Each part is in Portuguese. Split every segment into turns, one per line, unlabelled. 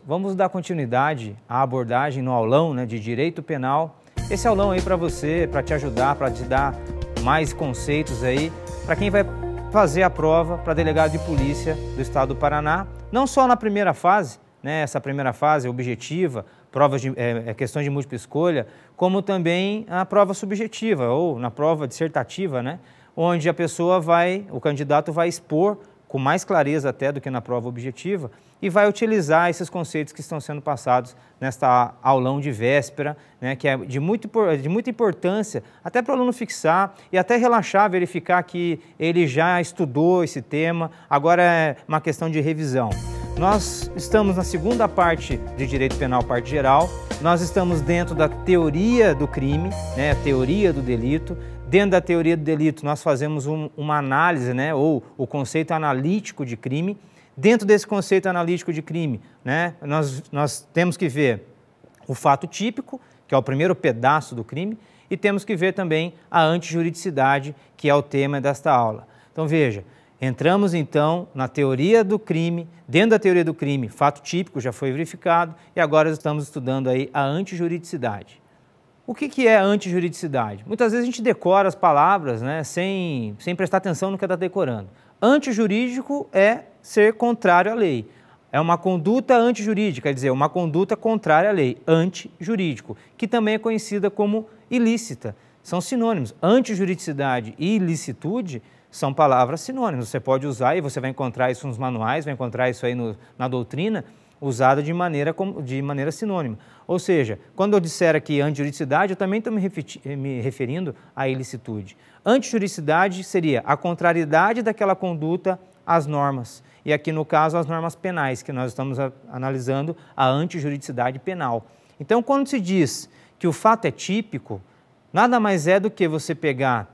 vamos dar continuidade à abordagem no aulão, né, de Direito Penal. Esse aulão aí para você, para te ajudar, para te dar mais conceitos aí, para quem vai fazer a prova para delegado de polícia do estado do Paraná, não só na primeira fase, né, essa primeira fase objetiva, provas de questões de múltipla escolha, como também a prova subjetiva ou na prova dissertativa, né, onde a pessoa o candidato vai expor com mais clareza até do que na prova objetiva, e vai utilizar esses conceitos que estão sendo passados nesta aulão de véspera, né, que é de muita importância, até para o aluno fixar e até relaxar, verificar que ele já estudou esse tema, agora é uma questão de revisão. Nós estamos na segunda parte de Direito Penal, parte geral, nós estamos dentro da teoria do crime, né, a teoria do delito. Dentro da teoria do delito, nós fazemos uma análise, né, ou o conceito analítico de crime. Dentro desse conceito analítico de crime, né, nós temos que ver o fato típico, que é o primeiro pedaço do crime, e temos que ver também a antijuridicidade, que é o tema desta aula. Então veja, entramos então na teoria do crime, dentro da teoria do crime, fato típico já foi verificado, e agora estamos estudando aí a antijuridicidade. O que é antijuridicidade? Muitas vezes a gente decora as palavras, né, sem prestar atenção no que está decorando. Antijurídico é ser contrário à lei. É uma conduta antijurídica, quer dizer, uma conduta contrária à lei, antijurídico, que também é conhecida como ilícita. São sinônimos. Antijuridicidade e ilicitude são palavras sinônimas. Você pode usar e você vai encontrar isso nos manuais, vai encontrar isso aí na doutrina, usada de maneira sinônima. Ou seja, quando eu disser aqui antijuridicidade, eu também estou me referindo à ilicitude. Antijuridicidade seria a contrariedade daquela conduta às normas. E aqui, no caso, as normas penais, que nós estamos analisando a antijuridicidade penal. Então, quando se diz que o fato é típico, nada mais é do que você pegar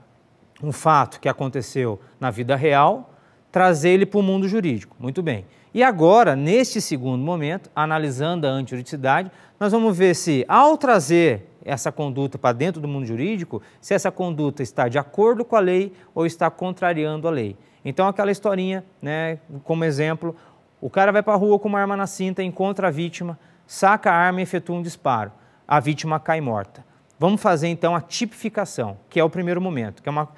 um fato que aconteceu na vida real, trazer ele para o mundo jurídico. Muito bem. E agora, neste segundo momento, analisando a antijuridicidade, nós vamos ver se, ao trazer essa conduta para dentro do mundo jurídico, se essa conduta está de acordo com a lei ou está contrariando a lei. Então, aquela historinha, né, como exemplo, o cara vai para a rua com uma arma na cinta, encontra a vítima, saca a arma e efetua um disparo. A vítima cai morta. Vamos fazer, então, a tipificação, que é o primeiro momento, que é uma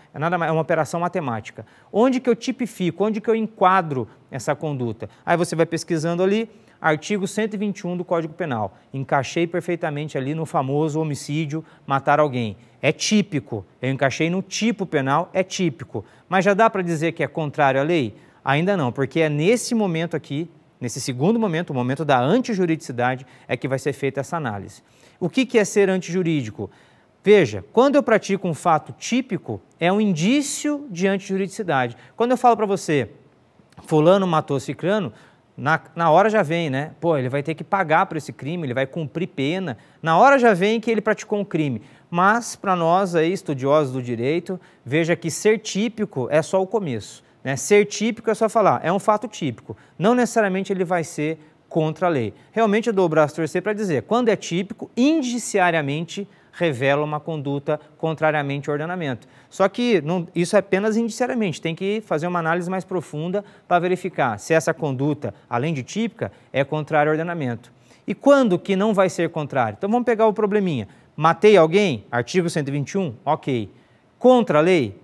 operação matemática. Onde que eu tipifico, onde que eu enquadro essa conduta? Aí você vai pesquisando ali, artigo 121 do Código Penal. Encaixei perfeitamente ali no famoso homicídio, matar alguém. É típico, eu encaixei no tipo penal, é típico. Mas já dá para dizer que é contrário à lei? Ainda não, porque é nesse momento aqui, nesse segundo momento, o momento da antijuridicidade, é que vai ser feita essa análise. O que é ser antijurídico? Veja, quando eu pratico um fato típico, é um indício de antijuridicidade. Quando eu falo para você, fulano matou ciclano, na hora já vem, né? Pô, ele vai ter que pagar por esse crime, ele vai cumprir pena. Na hora já vem que ele praticou um crime. Mas, para nós aí, estudiosos do direito, veja que ser típico é só o começo, né? Ser típico é só falar, é um fato típico. Não necessariamente ele vai ser contra a lei. Realmente eu dou o braço a torcer para dizer, quando é típico, indiciariamente revela uma conduta contrariamente ao ordenamento. Só que isso é apenas indiciariamente, tem que fazer uma análise mais profunda para verificar se essa conduta, além de típica, é contrária ao ordenamento. E quando que não vai ser contrário? Então vamos pegar o probleminha. Matei alguém? Artigo 121? Ok. Contra a lei?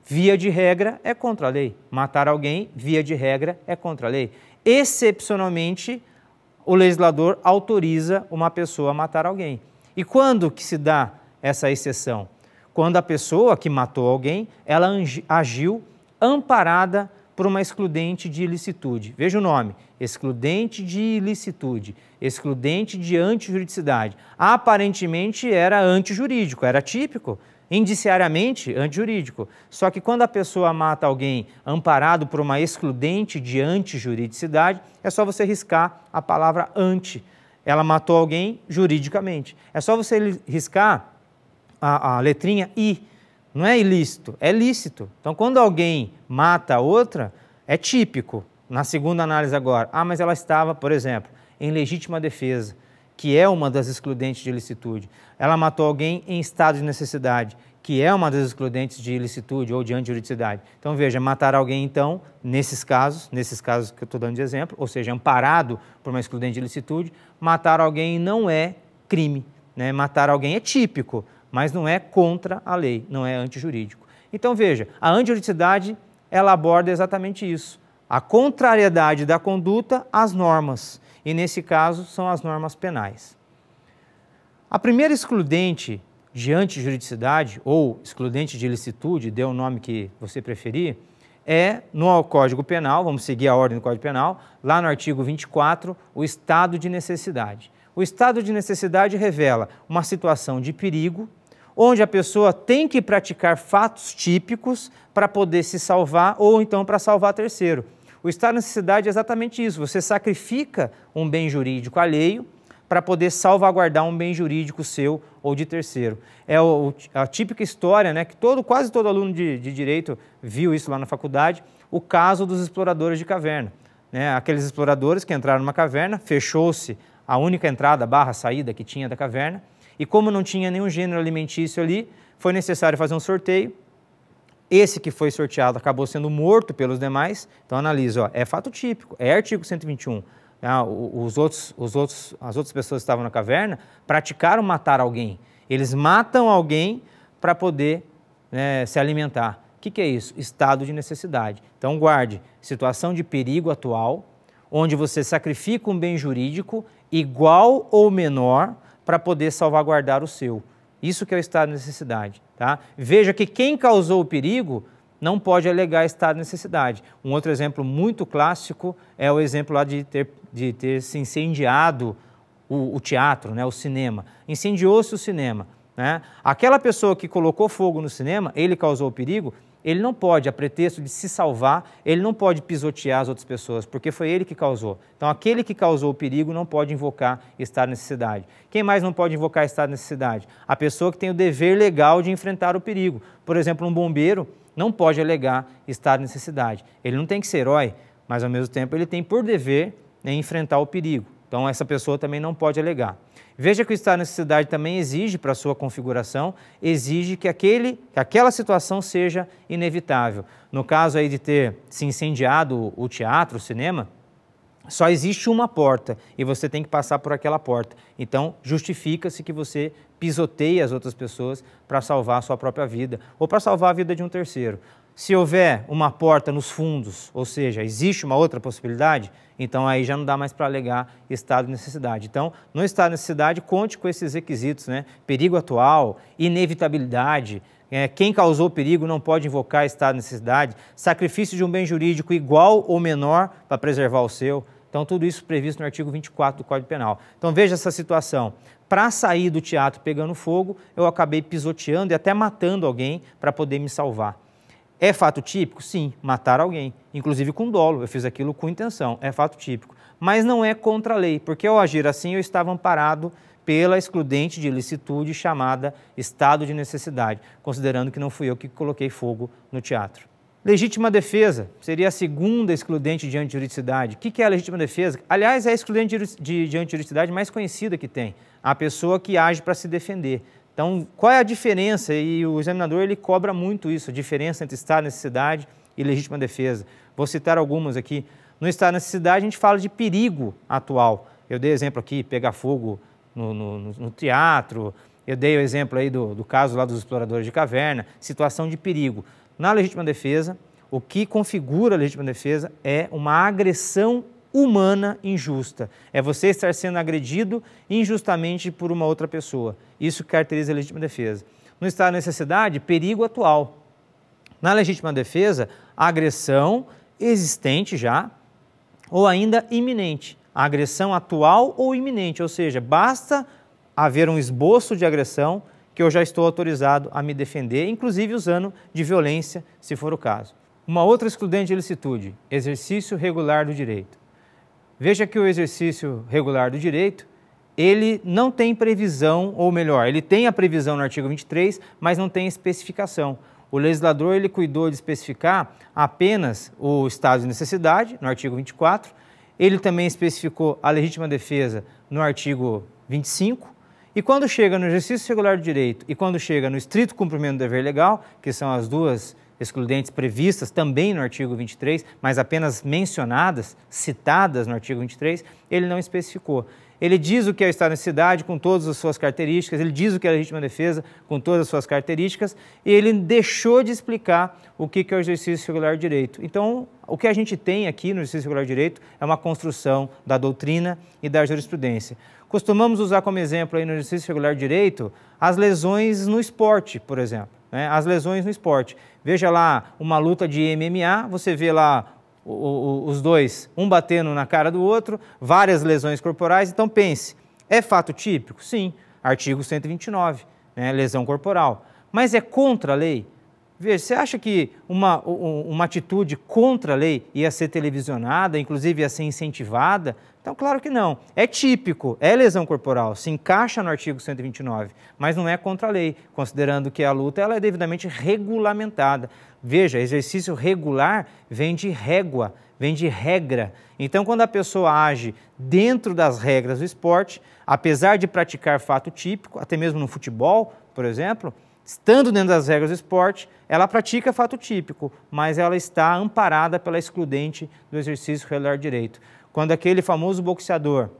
Via de regra é contra a lei. Matar alguém, via de regra, é contra a lei. Excepcionalmente, o legislador autoriza uma pessoa a matar alguém. E quando que se dá essa exceção? Quando a pessoa que matou alguém, ela agiu amparada por uma excludente de ilicitude. Veja o nome, excludente de ilicitude, excludente de antijuridicidade. Aparentemente era antijurídico, era típico. Indiciariamente, antijurídico. Só que quando a pessoa mata alguém amparado por uma excludente de antijuridicidade, é só você riscar a palavra anti. Ela matou alguém juridicamente. É só você riscar a letrinha I. Não é ilícito, é lícito. Então, quando alguém mata a outra, é típico. Na segunda análise agora, mas ela estava, por exemplo, em legítima defesa, que é uma das excludentes de ilicitude. Ela matou alguém em estado de necessidade, que é uma das excludentes de ilicitude ou de antijuridicidade. Então, veja, matar alguém, então, nesses casos que eu estou dando de exemplo, ou seja, amparado por uma excludente de ilicitude, matar alguém não é crime, né? Matar alguém é típico, mas não é contra a lei, não é antijurídico. Então, veja, a antijuridicidade, ela aborda exatamente isso, a contrariedade da conduta às normas, e nesse caso são as normas penais. A primeira excludente de antijuridicidade ou excludente de ilicitude, dê o nome que você preferir, é no Código Penal, vamos seguir a ordem do Código Penal, lá no artigo 24, o estado de necessidade. O estado de necessidade revela uma situação de perigo, onde a pessoa tem que praticar fatos típicos para poder se salvar ou então para salvar terceiro. O estado de necessidade é exatamente isso, você sacrifica um bem jurídico alheio para poder salvaguardar um bem jurídico seu ou de terceiro. É a típica história, né, que quase todo aluno de direito viu isso lá na faculdade, o caso dos exploradores de caverna. Né? Aqueles exploradores que entraram numa caverna, fechou-se a única entrada / saída que tinha da caverna, e como não tinha nenhum gênero alimentício ali, foi necessário fazer um sorteio. Esse que foi sorteado acabou sendo morto pelos demais. Então analisa, é fato típico, é artigo 121. As outras pessoas que estavam na caverna praticaram matar alguém. Eles matam alguém para poder se alimentar. O que é isso? Estado de necessidade. Então guarde, situação de perigo atual, onde você sacrifica um bem jurídico igual ou menor para poder salvaguardar o seu. Isso que é o estado de necessidade. Tá? Veja que quem causou o perigo não pode alegar estado de necessidade. Um outro exemplo muito clássico é o exemplo lá de ter se incendiado o teatro, né, o cinema. Incendiou-se o cinema. Né? Aquela pessoa que colocou fogo no cinema, ele causou o perigo, ele não pode, a pretexto de se salvar, ele não pode pisotear as outras pessoas, porque foi ele que causou. Então, aquele que causou o perigo não pode invocar estado de necessidade. Quem mais não pode invocar estado de necessidade? A pessoa que tem o dever legal de enfrentar o perigo. Por exemplo, um bombeiro não pode alegar estado de necessidade. Ele não tem que ser herói, mas ao mesmo tempo ele tem por dever enfrentar o perigo. Então essa pessoa também não pode alegar. Veja que o estado de necessidade também exige para a sua configuração, exige que aquela situação seja inevitável. No caso aí de ter se incendiado o teatro, o cinema, só existe uma porta e você tem que passar por aquela porta. Então justifica-se que você pisoteie as outras pessoas para salvar a sua própria vida ou para salvar a vida de um terceiro. Se houver uma porta nos fundos, ou seja, existe uma outra possibilidade, então aí já não dá mais para alegar estado de necessidade. Então, no estado de necessidade, conte com esses requisitos, né? Perigo atual, inevitabilidade, quem causou o perigo não pode invocar estado de necessidade, sacrifício de um bem jurídico igual ou menor para preservar o seu. Então, tudo isso previsto no artigo 24 do Código Penal. Então, veja essa situação. Para sair do teatro pegando fogo, eu acabei pisoteando e até matando alguém para poder me salvar. É fato típico? Sim, matar alguém, inclusive com dolo, eu fiz aquilo com intenção, é fato típico. Mas não é contra a lei, porque ao agir assim eu estava amparado pela excludente de ilicitude chamada estado de necessidade, considerando que não fui eu que coloquei fogo no teatro. Legítima defesa seria a segunda excludente de antijuridicidade. O que é a legítima defesa? Aliás, é a excludente de antijuridicidade mais conhecida que tem, a pessoa que age para se defender. Então, qual é a diferença? E o examinador ele cobra muito isso, a diferença entre estado de necessidade e legítima defesa. Vou citar algumas aqui. No estado de necessidade, a gente fala de perigo atual. Eu dei exemplo aqui, pegar fogo no teatro, eu dei o exemplo aí do caso lá dos exploradores de caverna, situação de perigo. Na legítima defesa, o que configura a legítima defesa é uma agressão humana injusta. É você estar sendo agredido injustamente por uma outra pessoa. Isso caracteriza a legítima defesa. No estado de necessidade, perigo atual. Na legítima defesa, agressão existente já ou ainda iminente. A agressão atual ou iminente, ou seja, basta haver um esboço de agressão que eu já estou autorizado a me defender, inclusive usando de violência, se for o caso. Uma outra excludente de ilicitude, exercício regular do direito. Veja que o exercício regular do direito, ele não tem previsão, ou melhor, ele tem a previsão no artigo 23, mas não tem especificação. O legislador ele cuidou de especificar apenas o estado de necessidade, no artigo 24, ele também especificou a legítima defesa no artigo 25, E quando chega no exercício regular do direito e quando chega no estrito cumprimento do dever legal, que são as duas excludentes previstas também no artigo 23, mas apenas mencionadas, citadas no artigo 23, ele não especificou. Ele diz o que é o estado de necessidade com todas as suas características, ele diz o que é a legítima defesa com todas as suas características, e ele deixou de explicar o que é o exercício regular do direito. Então, o que a gente tem aqui no exercício regular do direito é uma construção da doutrina e da jurisprudência. Costumamos usar como exemplo aí no exercício regular do direito as lesões no esporte, por exemplo, né? As lesões no esporte. Veja lá uma luta de MMA, você vê lá os dois, um batendo na cara do outro, várias lesões corporais. Então pense, é fato típico? Sim, artigo 129, né, lesão corporal. Mas é contra a lei? Veja, você acha que uma atitude contra a lei ia ser televisionada, inclusive ia ser incentivada? Então, claro que não. É típico, é lesão corporal, se encaixa no artigo 129, mas não é contra a lei, considerando que a luta ela é devidamente regulamentada. Veja, exercício regular vem de régua, vem de regra. Então, quando a pessoa age dentro das regras do esporte, apesar de praticar fato típico, até mesmo no futebol, por exemplo, estando dentro das regras do esporte, ela pratica fato típico, mas ela está amparada pela excludente do exercício regular do direito. Quando aquele famoso boxeador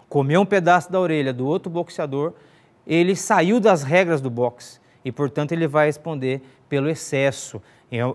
comeu um pedaço da orelha do outro boxeador, ele saiu das regras do boxe e, portanto, ele vai responder pelo excesso.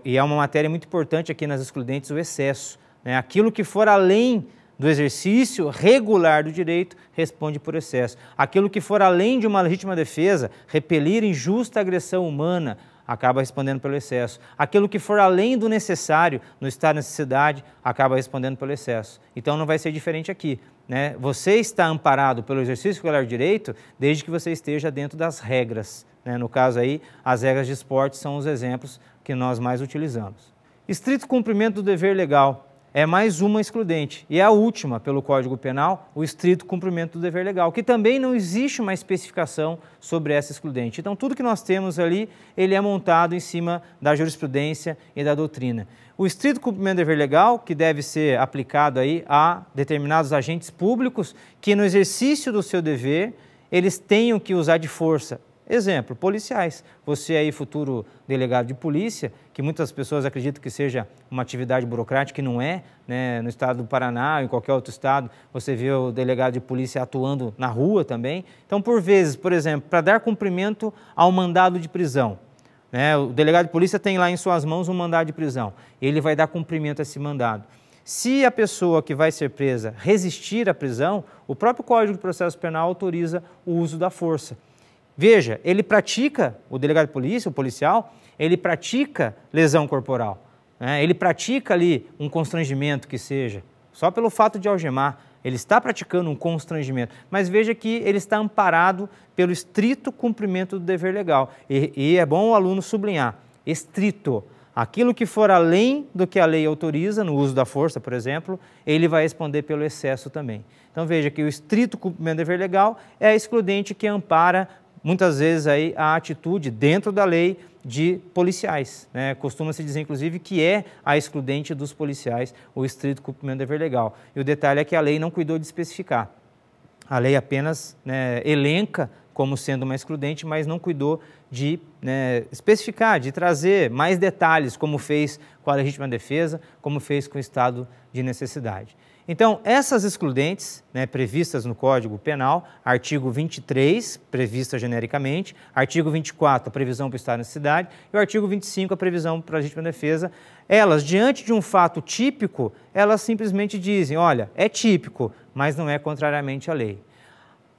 E é uma matéria muito importante aqui nas excludentes, o excesso, né? Aquilo que for além do exercício regular do direito responde por excesso. Aquilo que for além de uma legítima defesa, repelir injusta agressão humana, acaba respondendo pelo excesso. Aquilo que for além do necessário no estado de necessidade, acaba respondendo pelo excesso. Então não vai ser diferente aqui, né? Você está amparado pelo exercício regular do direito desde que você esteja dentro das regras, né? No caso aí, as regras de esporte são os exemplos que nós mais utilizamos. Estrito cumprimento do dever legal é mais uma excludente, e é a última pelo Código Penal, o estrito cumprimento do dever legal, que também não existe uma especificação sobre essa excludente. Então, tudo que nós temos ali, ele é montado em cima da jurisprudência e da doutrina. O estrito cumprimento do dever legal, que deve ser aplicado aí a determinados agentes públicos que, no exercício do seu dever, eles tenham que usar de força. Exemplo, policiais. Você aí, futuro delegado de polícia, que muitas pessoas acreditam que seja uma atividade burocrática, e não é, né? No estado do Paraná ou em qualquer outro estado, você vê o delegado de polícia atuando na rua também. Então, por vezes, por exemplo, para dar cumprimento ao mandado de prisão, né? O delegado de polícia tem lá em suas mãos um mandado de prisão. Ele vai dar cumprimento a esse mandado. Se a pessoa que vai ser presa resistir à prisão, o próprio Código de Processo Penal autoriza o uso da força. Veja, ele pratica, o delegado de polícia, o policial, ele pratica lesão corporal, né? Ele pratica ali um constrangimento que seja, só pelo fato de algemar, ele está praticando um constrangimento, mas veja que ele está amparado pelo estrito cumprimento do dever legal. E é bom o aluno sublinhar, estrito. Aquilo que for além do que a lei autoriza, no uso da força, por exemplo, ele vai responder pelo excesso também. Então veja que o estrito cumprimento do dever legal é a excludente que ampara muitas vezes aí a atitude dentro da lei de policiais, né? Costuma-se dizer, inclusive, que é a excludente dos policiais, o estrito cumprimento do dever legal. E o detalhe é que a lei não cuidou de especificar. A lei apenas, né, elenca como sendo uma excludente, mas não cuidou de, né, especificar, de trazer mais detalhes, como fez com a legítima defesa, como fez com o estado de necessidade. Então, essas excludentes, né, previstas no Código Penal, artigo 23, prevista genericamente, artigo 24, a previsão para o estado de necessidade, e o artigo 25, a previsão para a legítima defesa, elas, diante de um fato típico, elas simplesmente dizem, olha, é típico, mas não é contrariamente à lei.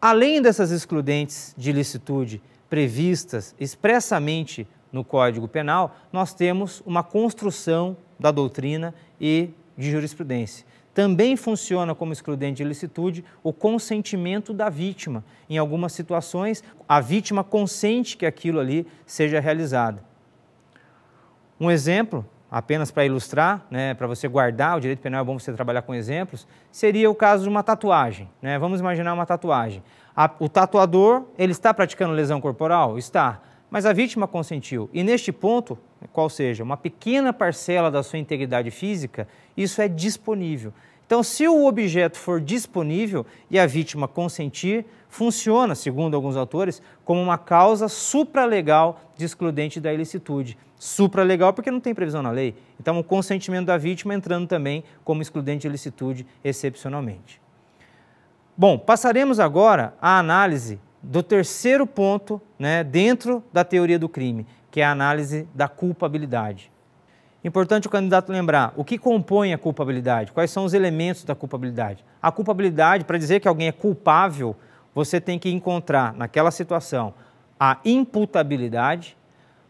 Além dessas excludentes de ilicitude previstas expressamente no Código Penal, nós temos uma construção da doutrina e de jurisprudência. Também funciona como excludente de ilicitude o consentimento da vítima. Em algumas situações, a vítima consente que aquilo ali seja realizado. Um exemplo, apenas para ilustrar, né, para você guardar, o direito penal é bom você trabalhar com exemplos, seria o caso de uma tatuagem, né? Vamos imaginar uma tatuagem. O tatuador, ele está praticando lesão corporal? Está. Mas a vítima consentiu. E neste ponto, qual seja, uma pequena parcela da sua integridade física, isso é disponível. Então, se o objeto for disponível e a vítima consentir, funciona, segundo alguns autores, como uma causa supralegal de excludente da ilicitude. Supralegal porque não tem previsão na lei. Então, o consentimento da vítima entrando também como excludente de ilicitude excepcionalmente. Bom, passaremos agora à análise do terceiro ponto, né, dentro da teoria do crime, que é a análise da culpabilidade. Importante o candidato lembrar o que compõe a culpabilidade, quais são os elementos da culpabilidade. A culpabilidade, para dizer que alguém é culpável, você tem que encontrar naquela situação a imputabilidade,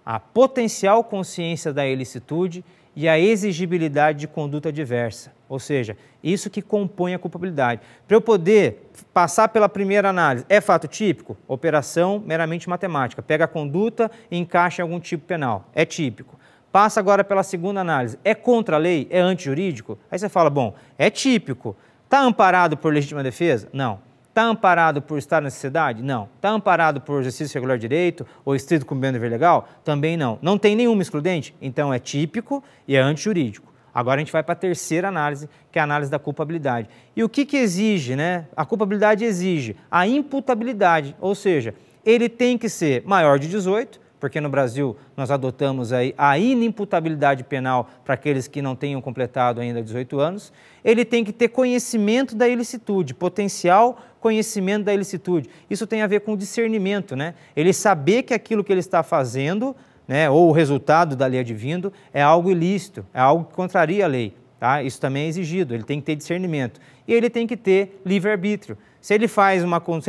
a potencial consciência da ilicitude e a exigibilidade de conduta diversa. Ou seja, isso que compõe a culpabilidade. Para eu poder passar pela primeira análise, é fato típico? Operação meramente matemática. Pega a conduta e encaixa em algum tipo penal. É típico. Passa agora pela segunda análise. É contra a lei? É antijurídico? Aí você fala, bom, é típico. Está amparado por legítima defesa? Não. Está amparado por estado de necessidade? Não. Está amparado por exercício regular de direito ou estrito cumprimento do dever legal? Também não. Não tem nenhuma excludente? Então é típico e é antijurídico. Agora a gente vai para a terceira análise, que é a análise da culpabilidade. E o que exige, né? A culpabilidade exige a imputabilidade, ou seja, ele tem que ser maior de 18, porque no Brasil nós adotamos aí a inimputabilidade penal para aqueles que não tenham completado ainda 18 anos. Ele tem que ter conhecimento da ilicitude, potencial conhecimento da ilicitude. Isso tem a ver com discernimento, né? Ele saber que aquilo que ele está fazendo, né, ou o resultado da lei advindo, é algo ilícito, é algo que contraria a lei. Tá? Isso também é exigido, ele tem que ter discernimento. E ele tem que ter livre-arbítrio. Se ele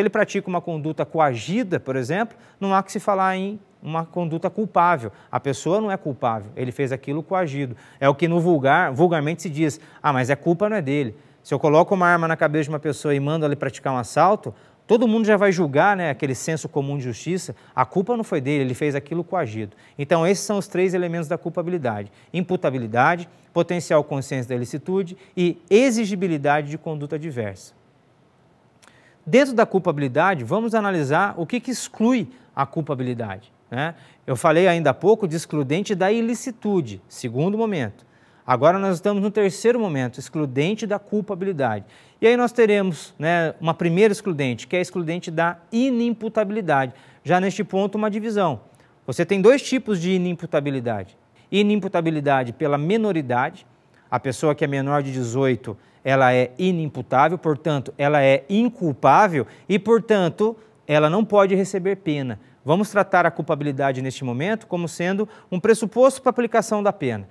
pratica uma conduta coagida, por exemplo, não há que se falar em uma conduta culpável. A pessoa não é culpável, ele fez aquilo coagido. É o que no vulgarmente se diz, mas a culpa não é dele. Se eu coloco uma arma na cabeça de uma pessoa e mando ela praticar um assalto, todo mundo já vai julgar, né, aquele senso comum de justiça, a culpa não foi dele, ele fez aquilo coagido. Então esses são os três elementos da culpabilidade: imputabilidade, potencial consciência da ilicitude e exigibilidade de conduta diversa. Dentro da culpabilidade, vamos analisar o que exclui a culpabilidade, né? Eu falei ainda há pouco de excludente da ilicitude, segundo momento. Agora nós estamos no terceiro momento, excludente da culpabilidade. E aí nós teremos, né, uma primeira excludente, que é a excludente da inimputabilidade. Já neste ponto, uma divisão. Você tem dois tipos de inimputabilidade. Inimputabilidade pela menoridade. A pessoa que é menor de 18, ela é inimputável, portanto, ela é inculpável e, portanto, ela não pode receber pena. Vamos tratar a culpabilidade neste momento como sendo um pressuposto para a aplicação da pena.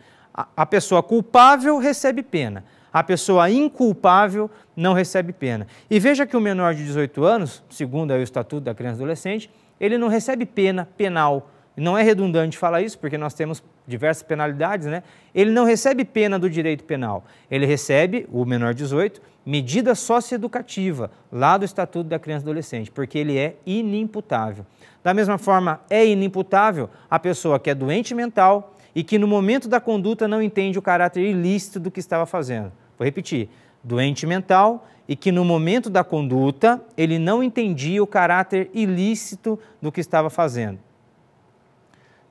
A pessoa culpável recebe pena, a pessoa inculpável não recebe pena. E veja que o menor de 18 anos, segundo aí o Estatuto da Criança e Adolescente, ele não recebe pena penal. Não é redundante falar isso, porque nós temos diversas penalidades, né? Ele não recebe pena do direito penal. Ele recebe, o menor de 18, medida socioeducativa, lá do Estatuto da Criança e Adolescente, porque ele é inimputável. Da mesma forma, é inimputável a pessoa que é doente mental e que no momento da conduta não entende o caráter ilícito do que estava fazendo. Vou repetir, doente mental e que no momento da conduta ele não entendia o caráter ilícito do que estava fazendo.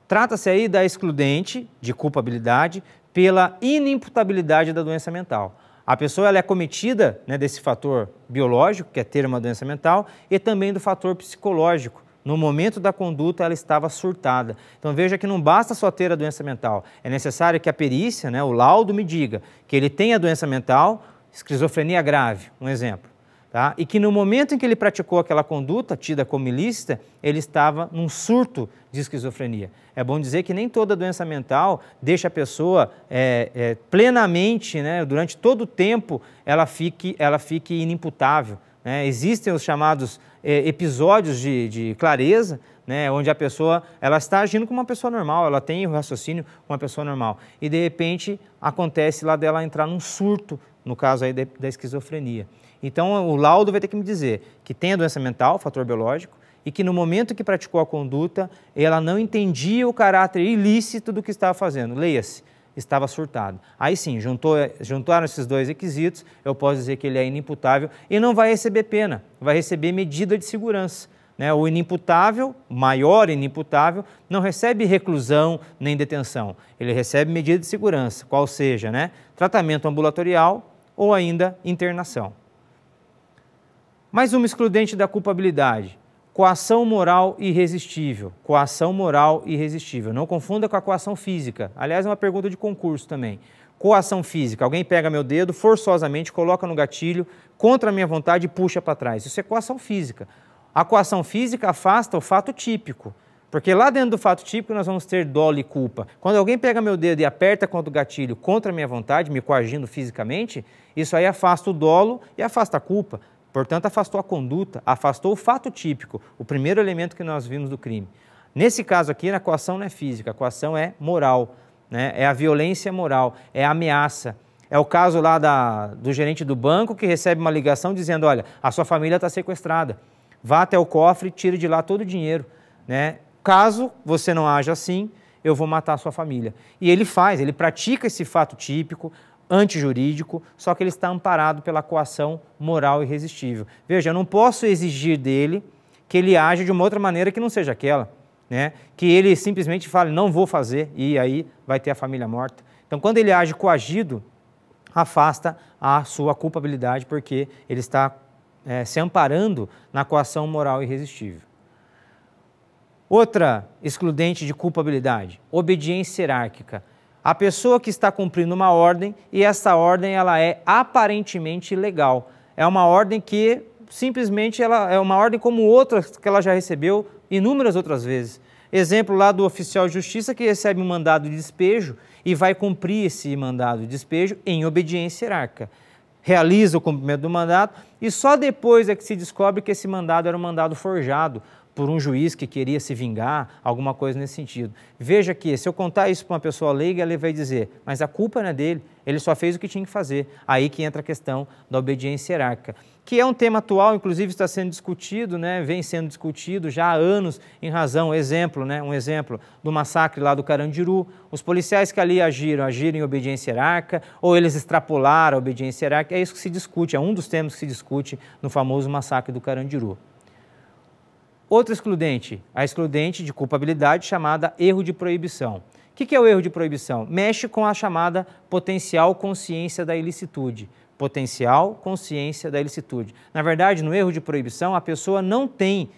Trata-se aí da excludente de culpabilidade pela inimputabilidade da doença mental. A pessoa ela é acometida, né, desse fator biológico, que é ter uma doença mental, e também do fator psicológico. No momento da conduta, ela estava surtada. Então veja que não basta só ter a doença mental. É necessário que a perícia, né, o laudo me diga que ele tem a doença mental, esquizofrenia grave, um exemplo. Tá? E que no momento em que ele praticou aquela conduta, tida como ilícita, ele estava num surto de esquizofrenia. É bom dizer que nem toda doença mental deixa a pessoa plenamente, né, durante todo o tempo, ela fique inimputável. Né? Existem os chamados episódios de clareza, né, onde a pessoa ela está agindo como uma pessoa normal, ela tem o raciocínio como uma pessoa normal. E de repente acontece lá dela entrar num surto, no caso aí da esquizofrenia. Então o laudo vai ter que me dizer que tem a doença mental, fator biológico, e que no momento que praticou a conduta, ela não entendia o caráter ilícito do que estava fazendo. Leia-se, estava surtado. Aí sim, juntaram esses dois requisitos, eu posso dizer que ele é inimputável e não vai receber pena, vai receber medida de segurança. Né? O inimputável, maior inimputável, não recebe reclusão nem detenção, ele recebe medida de segurança, qual seja, né, tratamento ambulatorial ou ainda internação. Mais uma excludente da culpabilidade: coação moral irresistível. Coação moral irresistível. Não confunda com a coação física. Aliás, é uma pergunta de concurso também. Coação física: alguém pega meu dedo, forçosamente coloca no gatilho, contra a minha vontade e puxa para trás. Isso é coação física. A coação física afasta o fato típico, porque lá dentro do fato típico nós vamos ter dolo e culpa. Quando alguém pega meu dedo e aperta contra o gatilho contra a minha vontade, me coagindo fisicamente, isso aí afasta o dolo e afasta a culpa. Portanto, afastou a conduta, afastou o fato típico, o primeiro elemento que nós vimos do crime. Nesse caso aqui, a coação não é física, a coação é moral, né? É a violência moral, é a ameaça. É o caso lá do gerente do banco que recebe uma ligação dizendo: olha, a sua família está sequestrada, vá até o cofre e tire de lá todo o dinheiro, né? Caso você não haja assim, eu vou matar a sua família. E ele pratica esse fato típico, antijurídico, só que ele está amparado pela coação moral irresistível. Veja, eu não posso exigir dele que ele age de uma outra maneira que não seja aquela, né? Que ele simplesmente fale, não vou fazer, e aí vai ter a família morta. Então, quando ele age coagido, afasta a sua culpabilidade, porque ele está se amparando na coação moral irresistível. Outra excludente de culpabilidade: obediência hierárquica. A pessoa que está cumprindo uma ordem e essa ordem ela é aparentemente ilegal. É uma ordem que simplesmente ela é uma ordem como outras que ela já recebeu inúmeras outras vezes. Exemplo lá do oficial de justiça que recebe um mandado de despejo e vai cumprir esse mandado de despejo em obediência hierárquica. Realiza o cumprimento do mandato e só depois é que se descobre que esse mandado era um mandado forjado por um juiz que queria se vingar, alguma coisa nesse sentido. Veja que, se eu contar isso para uma pessoa leiga, ela vai dizer, mas a culpa não é dele, ele só fez o que tinha que fazer. Aí que entra a questão da obediência hierárquica, que é um tema atual, inclusive está sendo discutido, né, vem sendo discutido já há anos, em razão, um exemplo do massacre lá do Carandiru. Os policiais que ali agiram em obediência hierárquica, ou eles extrapolaram a obediência hierárquica, é isso que se discute, é um dos temas que se discute no famoso massacre do Carandiru. Outra excludente, a excludente de culpabilidade chamada erro de proibição. O que é o erro de proibição? Mexe com a chamada potencial consciência da ilicitude. Potencial consciência da ilicitude. Na verdade, no erro de proibição, a pessoa não tem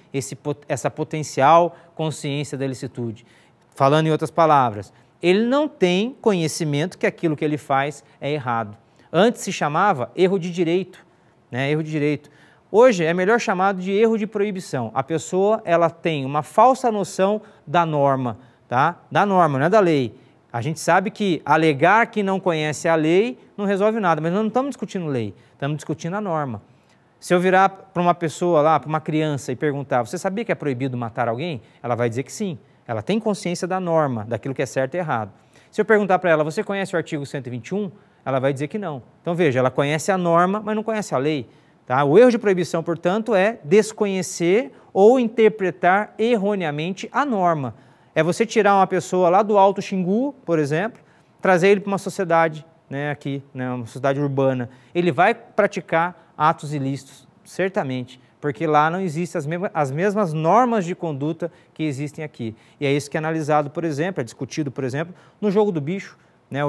essa potencial consciência da ilicitude. Falando em outras palavras, ele não tem conhecimento que aquilo que ele faz é errado. Antes se chamava erro de direito, né? Erro de direito. Hoje é melhor chamado de erro de proibição. A pessoa ela tem uma falsa noção da norma, tá? Da norma, não é da lei. A gente sabe que alegar que não conhece a lei não resolve nada, mas nós não estamos discutindo lei, estamos discutindo a norma. Se eu virar para uma pessoa lá, para uma criança e perguntar, você sabia que é proibido matar alguém? Ela vai dizer que sim. Ela tem consciência da norma, daquilo que é certo e errado. Se eu perguntar para ela, você conhece o artigo 121? Ela vai dizer que não. Então veja, ela conhece a norma, mas não conhece a lei. Tá? O erro de proibição, portanto, é desconhecer ou interpretar erroneamente a norma. É você tirar uma pessoa lá do Alto Xingu, por exemplo, trazer ele para uma sociedade, né, aqui, né, uma sociedade urbana. Ele vai praticar atos ilícitos, certamente, porque lá não existem as mesmas normas de conduta que existem aqui. E é isso que é analisado, por exemplo, é discutido, por exemplo, no jogo do bicho.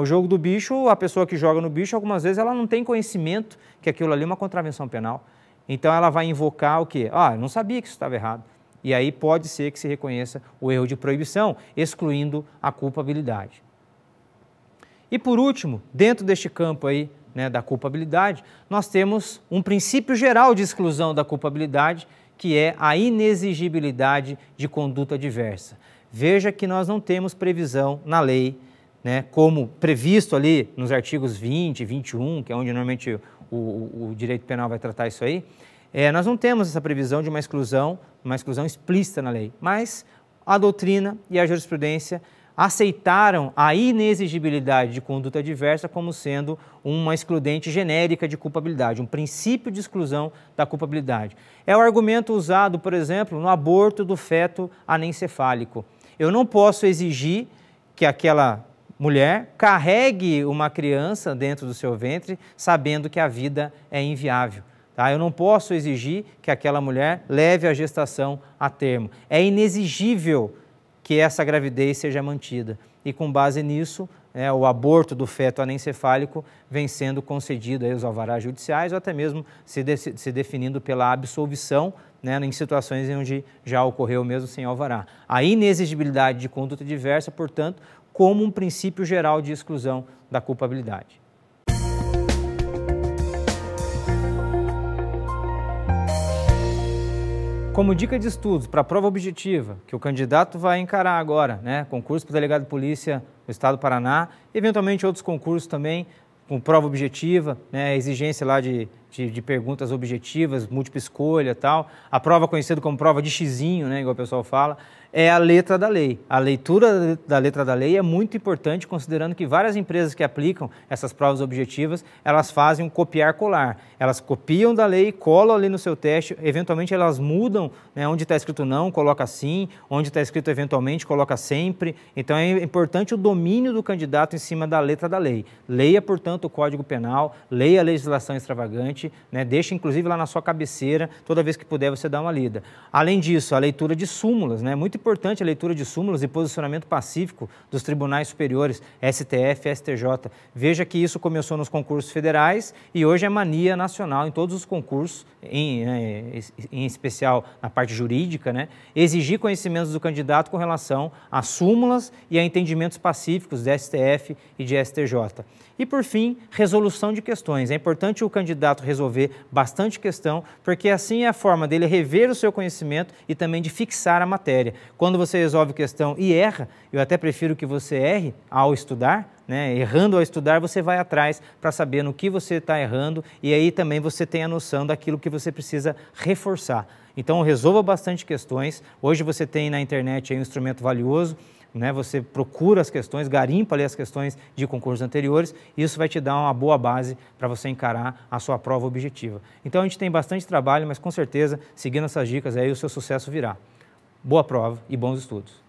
O jogo do bicho, a pessoa que joga no bicho, algumas vezes ela não tem conhecimento que aquilo ali é uma contravenção penal. Então ela vai invocar o quê? Eu não sabia que isso estava errado. E aí pode ser que se reconheça o erro de proibição, excluindo a culpabilidade. E por último, dentro deste campo aí, né, da culpabilidade, nós temos um princípio geral de exclusão da culpabilidade, que é a inexigibilidade de conduta diversa. Veja que nós não temos previsão na lei, né, como previsto ali nos artigos 20 e 21, que é onde normalmente o direito penal vai tratar isso aí, nós não temos essa previsão de uma exclusão explícita na lei, mas a doutrina e a jurisprudência aceitaram a inexigibilidade de conduta diversa como sendo uma excludente genérica de culpabilidade, um princípio de exclusão da culpabilidade. É o argumento usado, por exemplo, no aborto do feto anencefálico. Eu não posso exigir que aquela mulher carregue uma criança dentro do seu ventre sabendo que a vida é inviável. Tá? Eu não posso exigir que aquela mulher leve a gestação a termo. É inexigível que essa gravidez seja mantida. E com base nisso, né, o aborto do feto anencefálico vem sendo concedido aí os alvarás judiciais ou até mesmo se definindo pela absolvição, né, em situações onde já ocorreu mesmo sem alvará. A inexigibilidade de conduta diversa, portanto, como um princípio geral de exclusão da culpabilidade. Como dica de estudos para a prova objetiva, que o candidato vai encarar agora, né, concurso para delegado de polícia do Estado do Paraná, eventualmente outros concursos também, com prova objetiva, né, exigência lá de perguntas objetivas, múltipla escolha e tal, a prova conhecida como prova de xizinho, né, igual o pessoal fala, é a letra da lei. A leitura da letra da lei é muito importante, considerando que várias empresas que aplicam essas provas objetivas, elas fazem um copiar-colar. Elas copiam da lei, colam ali no seu teste, eventualmente elas mudam, né, onde está escrito não, coloca sim, onde está escrito eventualmente, coloca sempre. Então é importante o domínio do candidato em cima da letra da lei. Leia, portanto, o Código Penal, leia a legislação extravagante, né, deixa inclusive lá na sua cabeceira, toda vez que puder você dá uma lida. Além disso, a leitura de súmulas, né, muito importante a leitura de súmulas e posicionamento pacífico dos tribunais superiores, STF, STJ. Veja que isso começou nos concursos federais e hoje é mania nacional em todos os concursos, em especial na parte jurídica, né, exigir conhecimentos do candidato com relação a súmulas e a entendimentos pacíficos de STF e de STJ. E, por fim, resolução de questões. É importante o candidato resolver bastante questão, porque assim é a forma dele rever o seu conhecimento e também de fixar a matéria. Quando você resolve questão e erra, eu até prefiro que você erre ao estudar, né? Errando ao estudar, você vai atrás para saber no que você está errando e aí também você tem a noção daquilo que você precisa reforçar. Então, resolva bastante questões. Hoje você tem na internet aí um instrumento valioso, né, você procura as questões, garimpa ali as questões de concursos anteriores, e isso vai te dar uma boa base para você encarar a sua prova objetiva. Então a gente tem bastante trabalho, mas com certeza, seguindo essas dicas aí, o seu sucesso virá. Boa prova e bons estudos.